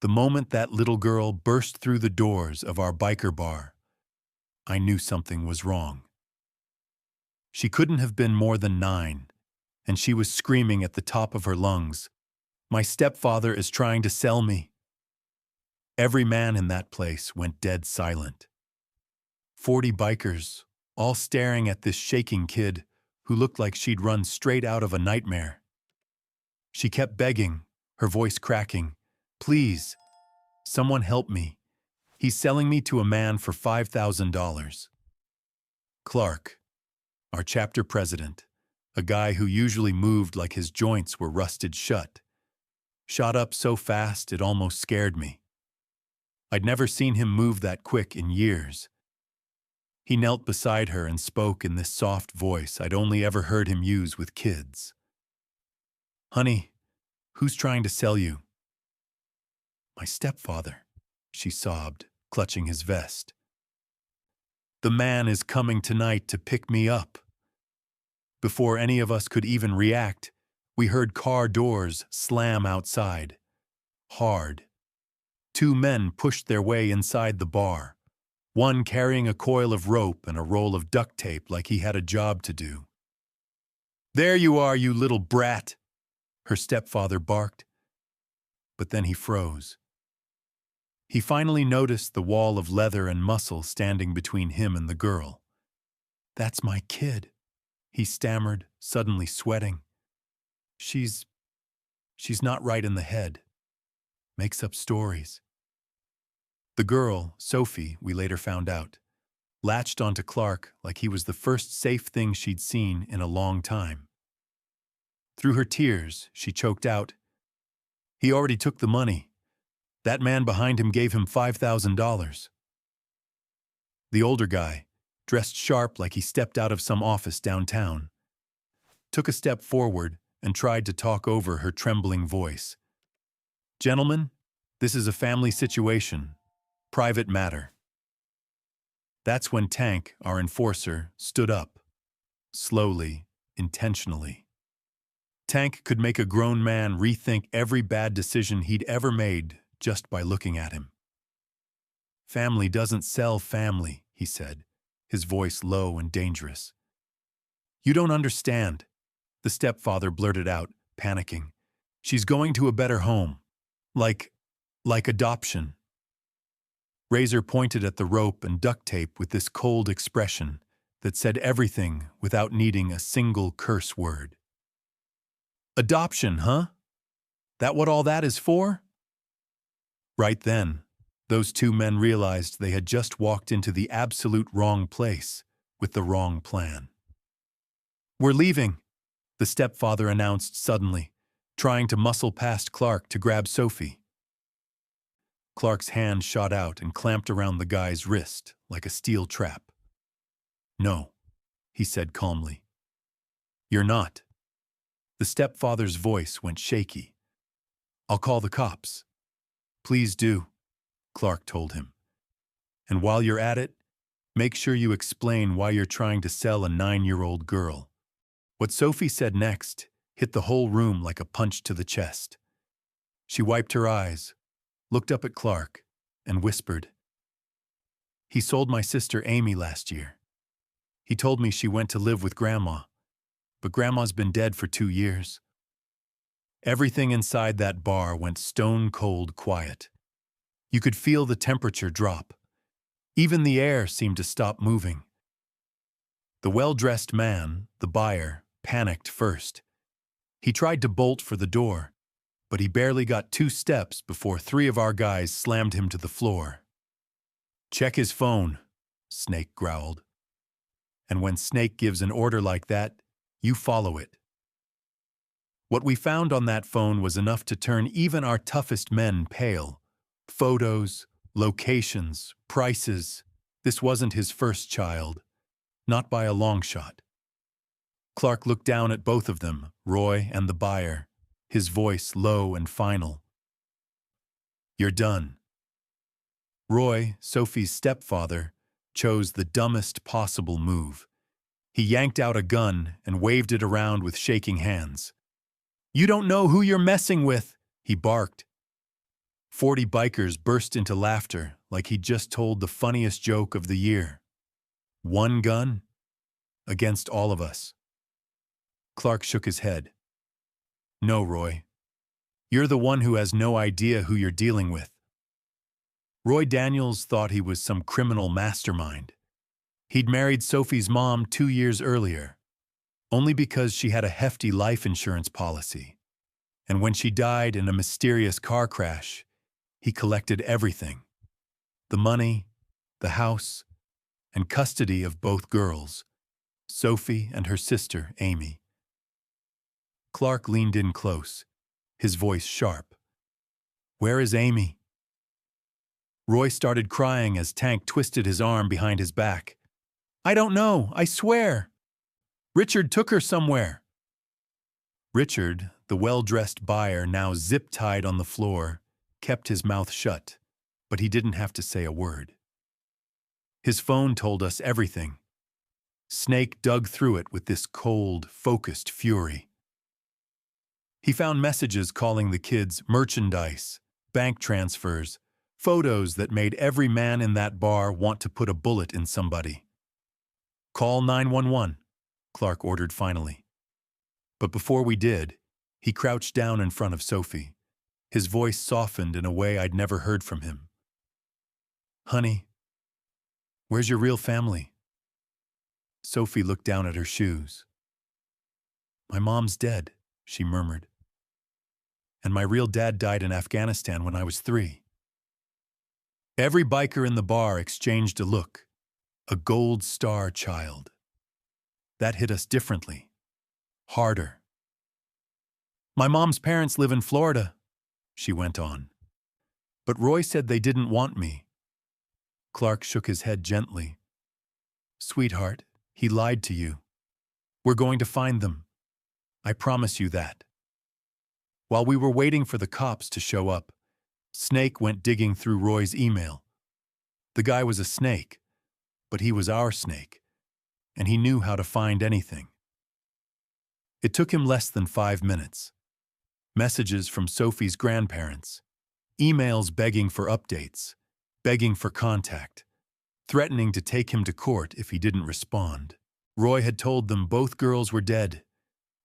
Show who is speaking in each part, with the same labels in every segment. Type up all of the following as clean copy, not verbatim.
Speaker 1: The moment that little girl burst through the doors of our biker bar, I knew something was wrong. She couldn't have been more than 9, and she was screaming at the top of her lungs, "My stepfather is trying to sell me." Every man in that place went dead silent. 40 bikers, all staring at this shaking kid who looked like she'd run straight out of a nightmare. She kept begging, her voice cracking, "Please, someone help me. He's selling me to a man for $5,000. Clark, our chapter president, a guy who usually moved like his joints were rusted shut, shot up so fast it almost scared me. I'd never seen him move that quick in years. He knelt beside her and spoke in this soft voice I'd only ever heard him use with kids. "Honey, who's trying to sell you?" "My stepfather," she sobbed, clutching his vest. "The man is coming tonight to pick me up." Before any of us could even react, we heard car doors slam outside. Hard. 2 men pushed their way inside the bar, one carrying a coil of rope and a roll of duct tape like he had a job to do. "There you are, you little brat," her stepfather barked. But then he froze. He finally noticed the wall of leather and muscle standing between him and the girl. "That's my kid," he stammered, suddenly sweating. She's not right in the head. Makes up stories." The girl, Sophie, we later found out, latched onto Clark like he was the first safe thing she'd seen in a long time. Through her tears, she choked out, "He already took the money. That man behind him gave him $5,000. The older guy, dressed sharp like he stepped out of some office downtown, took a step forward and tried to talk over her trembling voice. "Gentlemen, this is a family situation. Private matter." That's when Tank, our enforcer, stood up. Slowly, intentionally. Tank could make a grown man rethink every bad decision he'd ever made just by looking at him. "Family doesn't sell family," he said, his voice low and dangerous. "You don't understand," the stepfather blurted out, panicking. "She's going to a better home. Like adoption." Razor pointed at the rope and duct tape with this cold expression that said everything without needing a single curse word. "Adoption, huh? That what all that is for?" Right then, those 2 men realized they had just walked into the absolute wrong place with the wrong plan. "We're leaving," the stepfather announced suddenly, trying to muscle past Clark to grab Sophie. Clark's hand shot out and clamped around the guy's wrist like a steel trap. "No," he said calmly. "You're not." The stepfather's voice went shaky. "I'll call the cops." "Please do," Clark told him. "And while you're at it, make sure you explain why you're trying to sell a 9-year-old girl." What Sophie said next hit the whole room like a punch to the chest. She wiped her eyes, looked up at Clark, and whispered, "He sold my sister Amy last year. He told me she went to live with Grandma, but Grandma's been dead for 2 years." Everything inside that bar went stone-cold quiet. You could feel the temperature drop. Even the air seemed to stop moving. The well-dressed man, the buyer, panicked first. He tried to bolt for the door, but he barely got 2 steps before 3 of our guys slammed him to the floor. "Check his phone," Snake growled. And when Snake gives an order like that, you follow it. What we found on that phone was enough to turn even our toughest men pale. Photos, locations, prices. This wasn't his first child. Not by a long shot. Clark looked down at both of them, Roy and the buyer, his voice low and final. "You're done." Roy, Sophie's stepfather, chose the dumbest possible move. He yanked out a gun and waved it around with shaking hands. "You don't know who you're messing with," he barked. 40 bikers burst into laughter like he'd just told the funniest joke of the year. One gun? Against all of us. Clark shook his head. No, Roy. You're the one who has no idea who you're dealing with. Roy Daniels thought he was some criminal mastermind. He'd married Sophie's mom 2 years earlier, only because she had a hefty life insurance policy. And when she died in a mysterious car crash, he collected everything. The money, the house, and custody of both girls, Sophie and her sister, Amy. Clark leaned in close, his voice sharp. Where is Amy? Roy started crying as Tank twisted his arm behind his back. I don't know, I swear. Richard took her somewhere. Richard, the well-dressed buyer now zip-tied on the floor, kept his mouth shut, but he didn't have to say a word. His phone told us everything. Snake dug through it with this cold, focused fury. He found messages calling the kids merchandise, bank transfers, photos that made every man in that bar want to put a bullet in somebody. Call 911, Clark ordered finally. But before we did, he crouched down in front of Sophie. His voice softened in a way I'd never heard from him. Honey, where's your real family? Sophie looked down at her shoes. My mom's dead, she murmured. And my real dad died in Afghanistan when I was 3. Every biker in the bar exchanged a look, a gold star child. That hit us differently, harder. My mom's parents live in Florida, she went on. But Roy said they didn't want me. Clark shook his head gently. Sweetheart, he lied to you. We're going to find them. I promise you that. While we were waiting for the cops to show up, Snake went digging through Roy's email. The guy was a snake, but he was our snake, and he knew how to find anything. It took him less than 5 minutes. Messages from Sophie's grandparents, emails begging for updates, begging for contact, threatening to take him to court if he didn't respond. Roy had told them both girls were dead,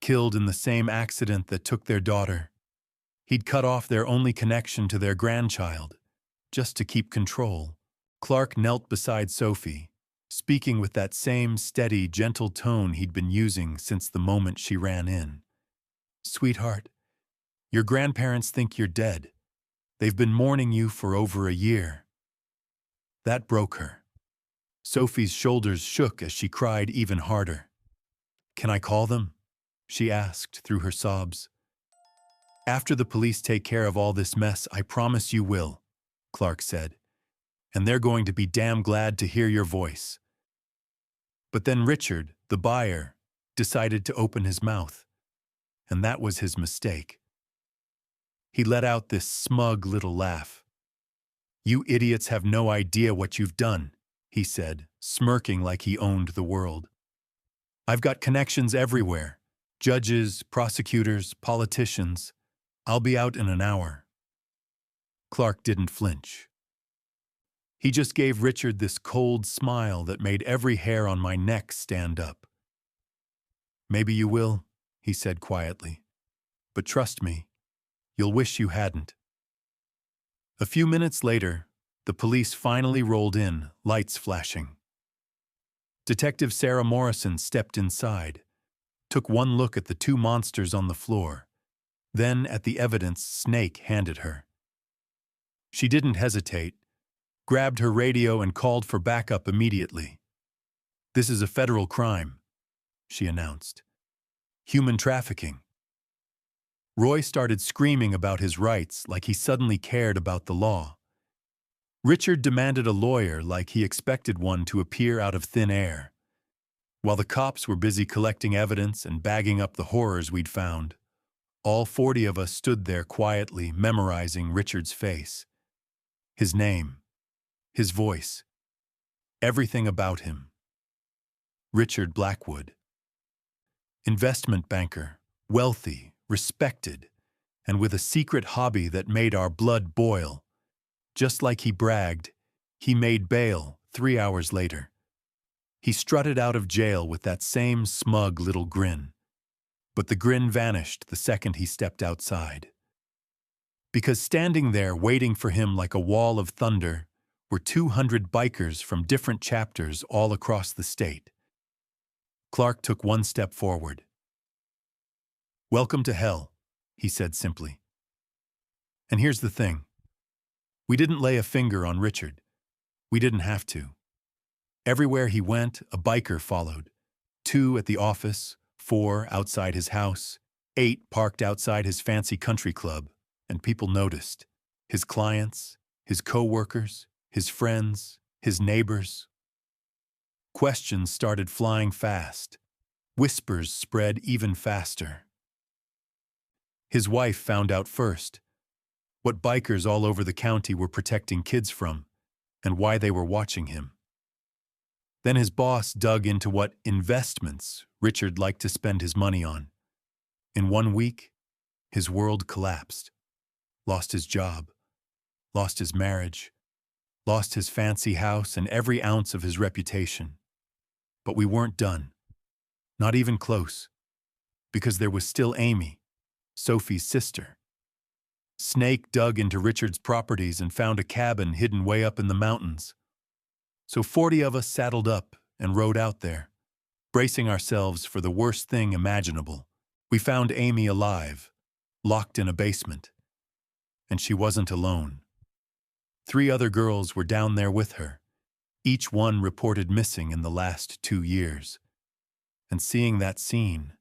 Speaker 1: killed in the same accident that took their daughter. He'd cut off their only connection to their grandchild, just to keep control. Clark knelt beside Sophie, speaking with that same steady, gentle tone he'd been using since the moment she ran in. Sweetheart, your grandparents think you're dead. They've been mourning you for over a year. That broke her. Sophie's shoulders shook as she cried even harder. Can I call them? She asked through her sobs. After the police take care of all this mess, I promise you will, Clark said. And they're going to be damn glad to hear your voice. But then Richard, the buyer, decided to open his mouth. And that was his mistake. He let out this smug little laugh. You idiots have no idea what you've done, he said, smirking like he owned the world. I've got connections everywhere. Judges, prosecutors, politicians. I'll be out in an hour. Clark didn't flinch. He just gave Richard this cold smile that made every hair on my neck stand up. Maybe you will, he said quietly. But trust me, you'll wish you hadn't. A few minutes later, the police finally rolled in, lights flashing. Detective Sarah Morrison stepped inside, took one look at the 2 monsters on the floor, then at the evidence Snake handed her. She didn't hesitate, grabbed her radio and called for backup immediately. This is a federal crime, she announced. Human trafficking. Roy started screaming about his rights like he suddenly cared about the law. Richard demanded a lawyer like he expected one to appear out of thin air. While the cops were busy collecting evidence and bagging up the horrors we'd found, all 40 of us stood there quietly memorizing Richard's face. His name, his voice, everything about him. Richard Blackwood. Investment banker, wealthy, respected, and with a secret hobby that made our blood boil. Just like he bragged, he made bail 3 hours later. He strutted out of jail with that same smug little grin. But the grin vanished the second he stepped outside. Because standing there waiting for him like a wall of thunder were 200 bikers from different chapters all across the state. Clark took one step forward. "Welcome to hell," he said simply. And here's the thing. We didn't lay a finger on Richard. We didn't have to. Everywhere he went, a biker followed. 2 at the office, 4 outside his house, 8 parked outside his fancy country club, and people noticed. His clients, his co-workers, his friends, his neighbors. Questions started flying fast. Whispers spread even faster. His wife found out first what bikers all over the county were protecting kids from and why they were watching him. Then his boss dug into what investments Richard liked to spend his money on. In 1 week, his world collapsed. Lost his job, lost his marriage, lost his fancy house and every ounce of his reputation. But we weren't done. Not even close. Because there was still Amy, Sophie's sister. Snake dug into Richard's properties and found a cabin hidden way up in the mountains. So 40 of us saddled up and rode out there, bracing ourselves for the worst thing imaginable. We found Amy alive, locked in a basement. And she wasn't alone. 3 other girls were down there with her, each one reported missing in the last 2 years. And seeing that scene,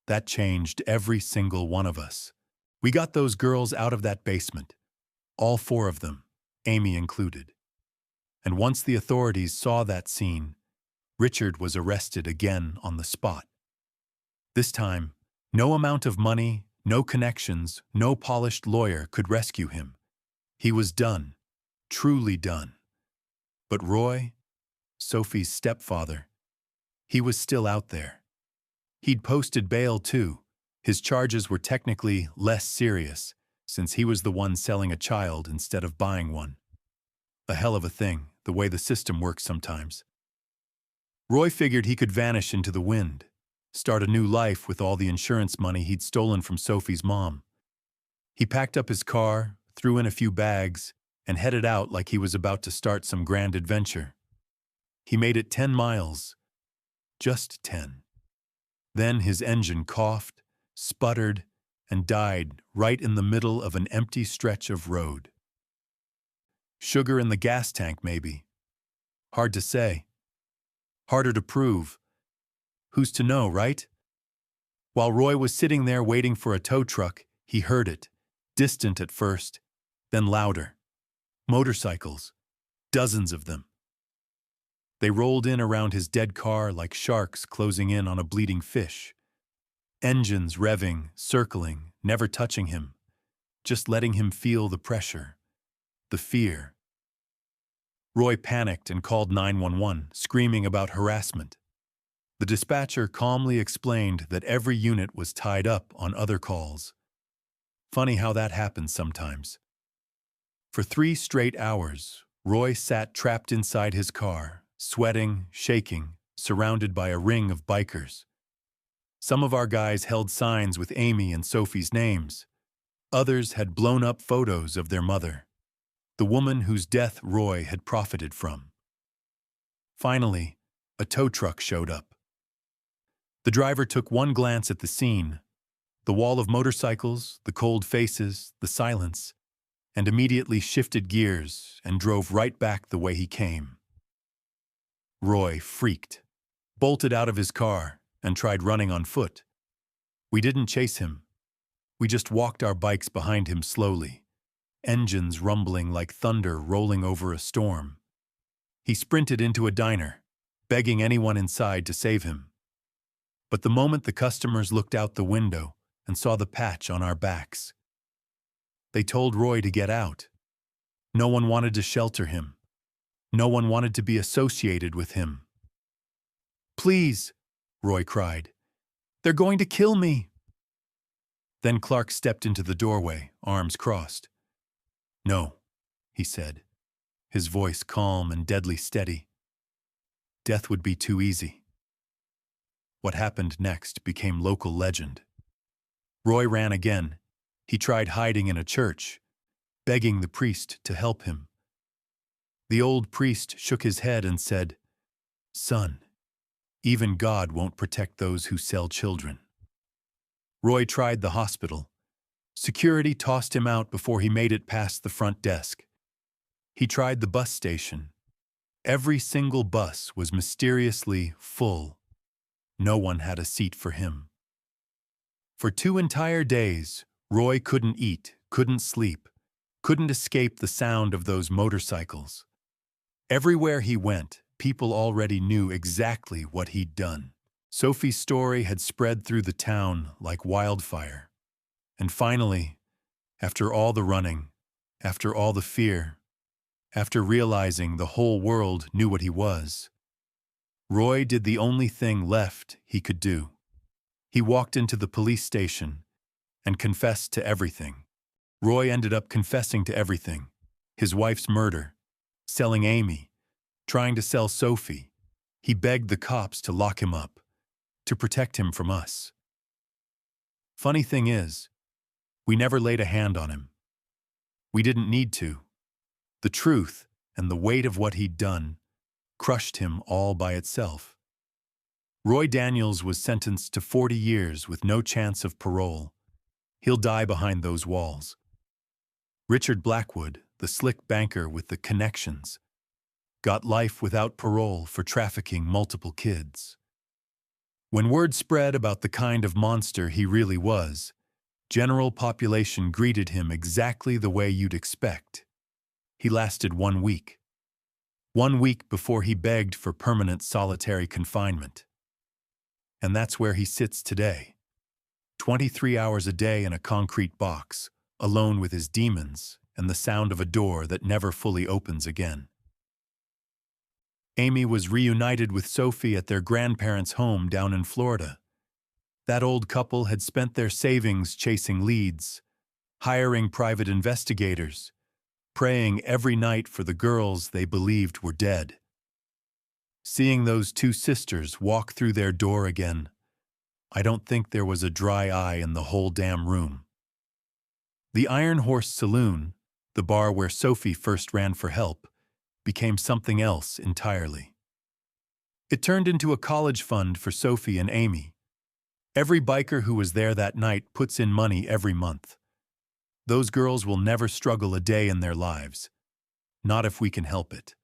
Speaker 1: that changed every single one of us. We got those girls out of that basement, all 4 of them, Amy included. And once the authorities saw that scene, Richard was arrested again on the spot. This time, no amount of money, no connections, no polished lawyer could rescue him. He was done, truly done. But Roy, Sophie's stepfather, he was still out there. He'd posted bail too. His charges were technically less serious, since he was the one selling a child instead of buying one. A hell of a thing, the way the system works sometimes. Roy figured he could vanish into the wind, start a new life with all the insurance money he'd stolen from Sophie's mom. He packed up his car, threw in a few bags, and headed out like he was about to start some grand adventure. He made it 10 miles. Just 10. Then his engine coughed, sputtered, and died right in the middle of an empty stretch of road. Sugar in the gas tank, maybe. Hard to say. Harder to prove. Who's to know, right? While Roy was sitting there waiting for a tow truck, he heard it, distant at first, then louder. Motorcycles, dozens of them. They rolled in around his dead car like sharks closing in on a bleeding fish. Engines revving, circling, never touching him, just letting him feel the pressure, the fear. Roy panicked and called 911, screaming about harassment. The dispatcher calmly explained that every unit was tied up on other calls. Funny how that happens sometimes. For 3 straight hours, Roy sat trapped inside his car, sweating, shaking, surrounded by a ring of bikers. Some of our guys held signs with Amy and Sophie's names. Others had blown up photos of their mother, the woman whose death Roy had profited from. Finally, a tow truck showed up. The driver took one glance at the scene, the wall of motorcycles, the cold faces, the silence, and immediately shifted gears and drove right back the way he came. Roy freaked, bolted out of his car, and tried running on foot. We didn't chase him. We just walked our bikes behind him slowly, engines rumbling like thunder rolling over a storm. He sprinted into a diner, begging anyone inside to save him. But the moment the customers looked out the window and saw the patch on our backs, they told Roy to get out. No one wanted to shelter him. No one wanted to be associated with him. "Please," Roy cried. "They're going to kill me." Then Clark stepped into the doorway, arms crossed. "No," he said, his voice calm and deadly steady. Death would be too easy. What happened next became local legend. Roy ran again. He tried hiding in a church, begging the priest to help him. The old priest shook his head and said, "Son, even God won't protect those who sell children." Roy tried the hospital. Security tossed him out before he made it past the front desk. He tried the bus station. Every single bus was mysteriously full. No one had a seat for him. For 2 entire days, Roy couldn't eat, couldn't sleep, couldn't escape the sound of those motorcycles. Everywhere he went, people already knew exactly what he'd done. Sophie's story had spread through the town like wildfire. And finally, after all the running, after all the fear, after realizing the whole world knew what he was, Roy did the only thing left he could do. He walked into the police station and confessed to everything. Roy ended up confessing to everything. His wife's murder, selling Amy, trying to sell Sophie. He begged the cops to lock him up, to protect him from us. Funny thing is, we never laid a hand on him. We didn't need to. The truth and the weight of what he'd done crushed him all by itself. Roy Daniels was sentenced to 40 years with no chance of parole. He'll die behind those walls. Richard Blackwood, the slick banker with the connections, got life without parole for trafficking multiple kids. When word spread about the kind of monster he really was, general population greeted him exactly the way you'd expect. He lasted 1 week. 1 week before he begged for permanent solitary confinement. And that's where he sits today. 23 hours a day in a concrete box, alone with his demons and the sound of a door that never fully opens again. Amy was reunited with Sophie at their grandparents' home down in Florida. That old couple had spent their savings chasing leads, hiring private investigators, praying every night for the girls they believed were dead. Seeing those 2 sisters walk through their door again, I don't think there was a dry eye in the whole damn room. The Iron Horse Saloon, the bar where Sophie first ran for help, became something else entirely. It turned into a college fund for Sophie and Amy. Every biker who was there that night puts in money every month. Those girls will never struggle a day in their lives. Not if we can help it.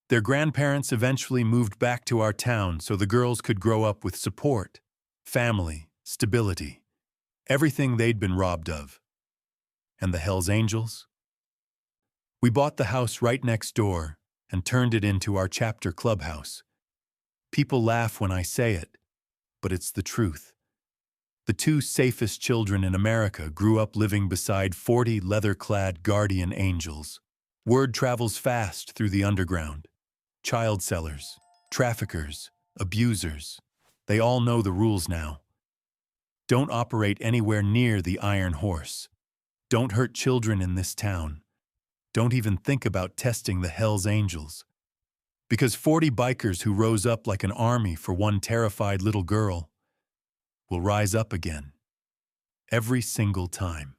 Speaker 1: Their grandparents eventually moved back to our town so the girls could grow up with support, family, stability, everything they'd been robbed of. And the Hells Angels? We bought the house right next door and turned it into our chapter clubhouse. People laugh when I say it, but it's the truth. The 2 safest children in America grew up living beside 40 leather-clad guardian angels. Word travels fast through the underground. Child sellers, traffickers, abusers, they all know the rules now. Don't operate anywhere near the Iron Horse. Don't hurt children in this town. Don't even think about testing the Hells Angels. Because 40 bikers who rose up like an army for one terrified little girl will rise up again. Every single time.